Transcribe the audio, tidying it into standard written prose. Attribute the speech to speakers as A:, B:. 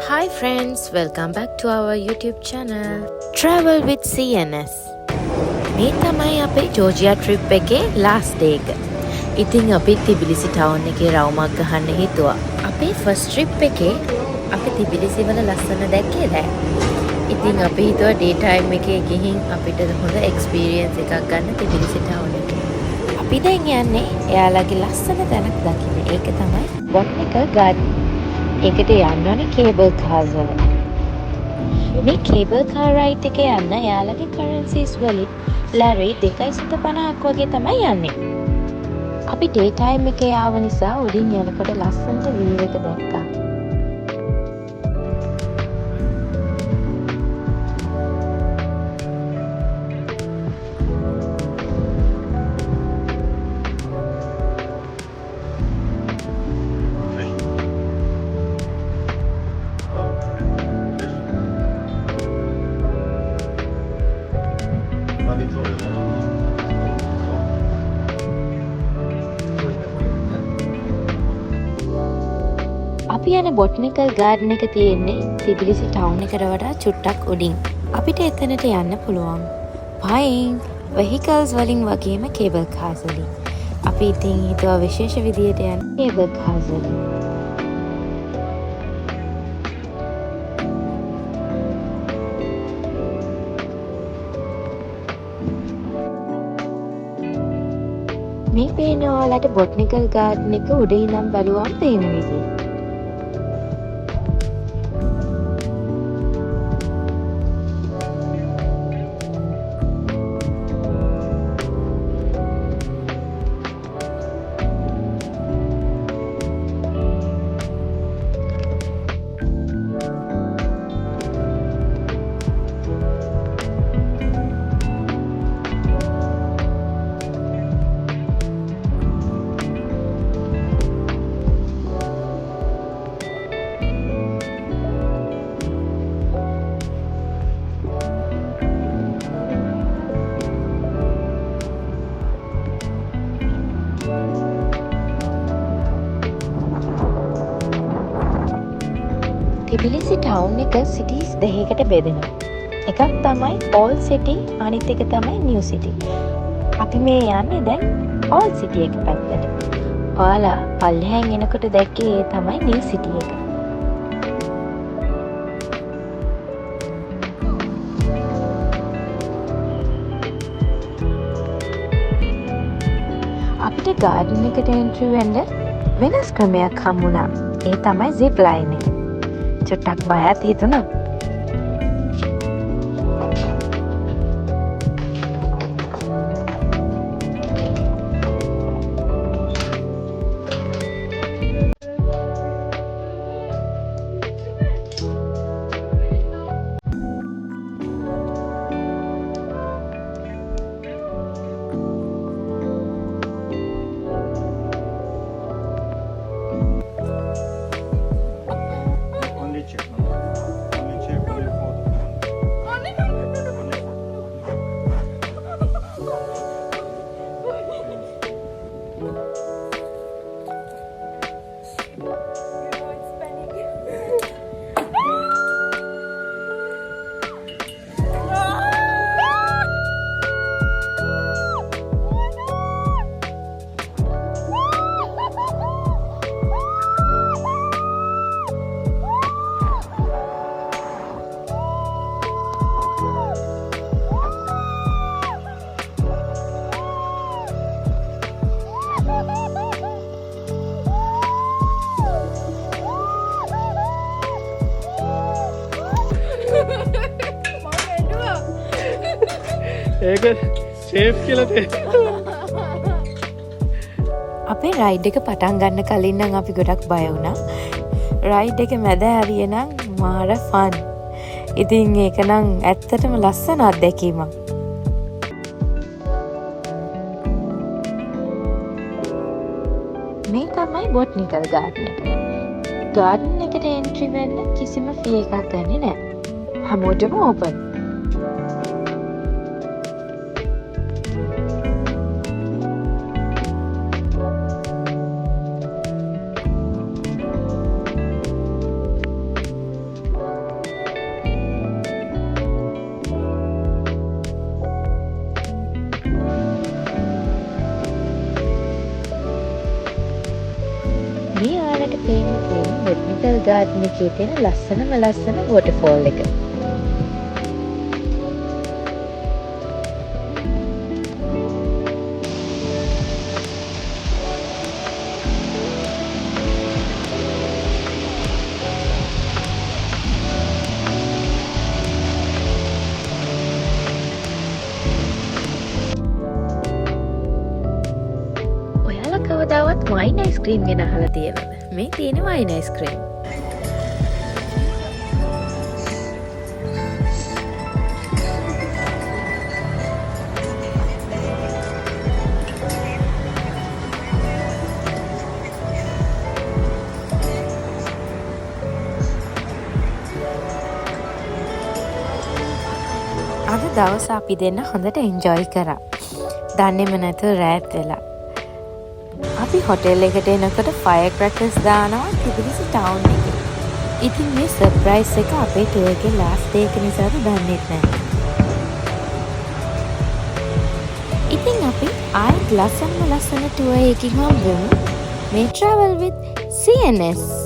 A: Hi friends, welcome back to our YouTube channel Travel with CNS. මේ තමයි අපේ ජෝර්ජියා trip එකේ last day එක. ඉතින් අපි තිබිලිසි ටවුන් එකේ රවුමක් ගහන්න හිතුවා. අපේ first trip එකේ අපි තිබිලිසි වල ලස්සන දැක්කේ නෑ. ඉතින් අපි හිතුවා day time එකේ ගිහින් අපිට හොඳ experience එකක් ගන්න තිබිලිසි ටවුන් එකේ. අපි දැන් යන්නේ එයාලගේ ලස්සන තැනක් දකින්න. ඒක තමයි Botanical Garden. ඒකට යන්න ඕනේ කේබල් කාර්ස් වල. මේ කේබල් කාර් රයිඩ් එකේ යන්න යාළගේ කරන්සිස් වලින් ලැරි 250ක් වගේ තමයි යන්නේ. අපි ඩේ ටයිම් එකේ ආව නිසා උඩින් යනකොට ලස්සනට view එක දැක්කා. අපි යන බොටනිකල් ගාඩන් එක තියෙන්නේ තිබිලිසි ටවුන් එකට වඩා චුට්ටක් උඩින්. අපිට එතනට යන්න පුළුවන්. පයින් වෙහිකල්ස් වලින් වගේම කේබල් කාර්ස් වලින්. අපි ඉතින් හිතුවා විශේෂ විදියට යන්න කේබල් කාර්ස් වලින්. මේ පේන ඔයාලට බොටනිකල් ගාඩන් එක උඩ ඉඳන් බලුවම පේන විදිය. තිබිලිසි ටවුන් එක සිටිස් දෙකකට බෙදෙනවා. එකක් තමයි ඕල්ඩ් සිටි, අනිත් එක තමයි නිව් සිටි. අපි මේ යන්නේ දැන් ඕල්ඩ් සිටි එක පැත්තට. ඔයාලා පල්ලෙහාන් එනකොට දැක්කේ ඒ තමයි නිව් සිටි එක. අපිට ගාඩන් එකට එන්ට්‍රි වෙන්න වෙනස් ක්‍රමයක් හම්බුණා. ඒ තමයි zip line එක. චුට්ටක් බයත් හිතුණා.
B: ඒක සේෆ් කියලා
A: අපේ රයිඩ් එක පටන් ගන්න කලින් නම් අපි ගොඩක් බය වුණා. රයිඩ් එක මැද හරිය නම් මාර ෆන්. ඉතින් ඒක නම් ඇත්තටම ලස්සන අත්දැකීමක්. මේ තමයි බොටනිකල් ගාඩන් එක. ගාඩන් එකට එන්ට්‍රි වෙන්න කිසිම ෆී එකක් ගන්නේ නැහැ. හැමෝටම ඕපන්. ගාඩන් එකේ තියෙන ලස්සන වොටර්ෆෝල් එක. ඔයාලා කවදාවත් වයින් අයිස්ක්‍රීම් ගැන අහලා තියෙනවද? මේ තියෙන වයින් අයිස්ක්‍රීම්. අද දවස අපි දෙන්න හොඳට එන්ජොයි කරා. දන්නේම නැතුව රෑත් වෙලා. අපි හොටෙල් එකට එනකොට ෆයර් ක්‍රැකර්ස් දානවා තිබිලිසි ටවුන් එකේ. ඉතින් මේ සර්ප්‍රයිස් එක අපේ ටුවර් එකේ ලාස්ට් ඩේ එක නිසාද දන්නේත් නැහැ. ඉතින් අපි ආයෙත් ලස්සන ටුවර් එකකින් හම්බෙමු මේ travel with CNS.